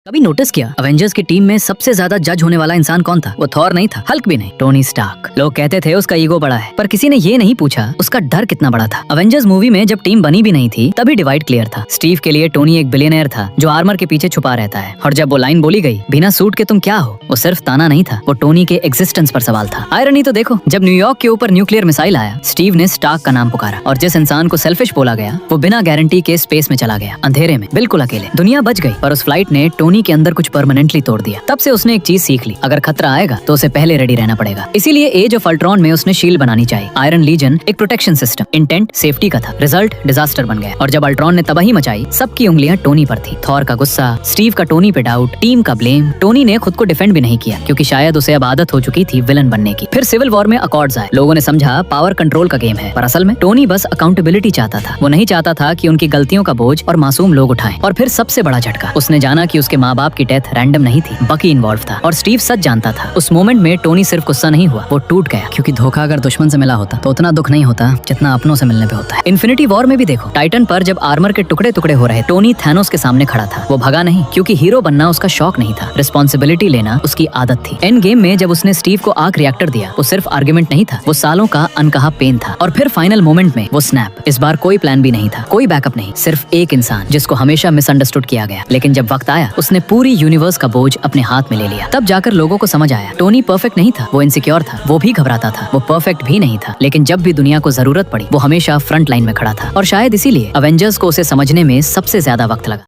कभी नोटिस किया अवेंजर्स की टीम में सबसे ज्यादा जज होने वाला इंसान कौन था? वो थॉर नहीं था, हल्क भी नहीं, टोनी स्टार्क। लोग कहते थे उसका ईगो बड़ा है, पर किसी ने ये नहीं पूछा उसका डर कितना बड़ा था। अवेंजर्स मूवी में जब टीम बनी भी नहीं थी तभी डिवाइड क्लियर था। स्टीव के लिए टोनी एक बिलियनर था जो आर्मर के पीछे छुपा रहता है, और जब वो लाइन बोली गई, बिना सूट के तुम क्या हो, वो सिर्फ ताना नहीं था, वो टोनी के एग्जिस्टेंस पर सवाल था। आयरनी तो देखो, जब न्यूयॉर्क के ऊपर न्यूक्लियर मिसाइल आया, स्टीव ने स्टार्क का नाम पुकारा, और जिस इंसान को सेल्फिश बोला गया वो बिना गारंटी के स्पेस में चला गया, अंधेरे में, बिल्कुल अकेले। दुनिया बच गई, पर उस फ्लाइट ने टोनी के अंदर कुछ परमानेंटली तोड़ दिया। तब से उसने एक चीज सीख ली, अगर खतरा आएगा तो उसे पहले रेडी रहना पड़ेगा। इसीलिए एज ऑफ अल्ट्रॉन में उसने शील्ड बनानी चाहिए। आयरन लीजन एक प्रोटेक्शन सिस्टम, इंटेंट सेफ्टी का था, रिजल्ट डिजास्टर बन गया। और जब अल्ट्रॉन ने तबाही मचाई, सबकी उंगलियां टोनी पर थी। थॉर का गुस्सा, स्टीव का टोनी पे डाउट, टीम का ब्लेम। टोनी ने खुद को डिफेंड भी नहीं किया, क्योंकि शायद उसे अब आदत हो चुकी थी विलन बनने की। फिर सिविल वॉर में अकॉर्ड्स आए, लोगों ने समझा पावर कंट्रोल का गेम है, पर असल में टोनी बस अकाउंटेबिलिटी चाहता था। वो नहीं चाहता था कि उनकी गलतियों का बोझ और मासूम लोग उठाएं। और फिर सबसे बड़ा झटका, उसने जाना कि उसके माँ बाप की डेथ रैंडम नहीं थी, बकी इन्वॉल्व था। और स्टीव सच जानता था। उस मोमेंट में टोनी सिर्फ गुस्सा नहीं हुआ, वो टूट गया, क्योंकि धोखा अगर दुश्मन से मिला होता तो उतना दुख नहीं होता जितना अपनों से मिलने पे होता है। इन्फिनिटी वॉर में भी देखो, टाइटन पर जब आर्मर के टुकड़े टुकड़े हो रहे, टोनी थैनोस के सामने खड़ा था। वो भगा नहीं, क्योंकि हीरो बनना उसका शौक नहीं था, रिस्पॉन्सिबिलिटी लेना उसकी आदत थी। एंड गेम में जब उसने स्टीव को आर्क रिएक्टर दिया, वो सिर्फ आर्गुमेंट नहीं था, वो सालों का अनकहा पेन था। और फिर फाइनल मोमेंट में वो स्नैप। इस बार कोई प्लान भी नहीं था, कोई बैकअप नहीं, सिर्फ एक इंसान जिसको हमेशा मिसअंडरस्टूड किया गया। लेकिन जब वक्त आया, उसने पूरी यूनिवर्स का बोझ अपने हाथ में ले लिया। तब जाकर लोगों को समझ आया, टोनी परफेक्ट नहीं था, वो इनसिक्योर था, वो भी घबराता था, वो परफेक्ट भी नहीं था। लेकिन जब भी दुनिया को जरूरत पड़ी, वो हमेशा फ्रंट लाइन में खड़ा था। और शायद इसीलिए अवेंजर्स को उसे समझने में सबसे ज्यादा वक्त लगा।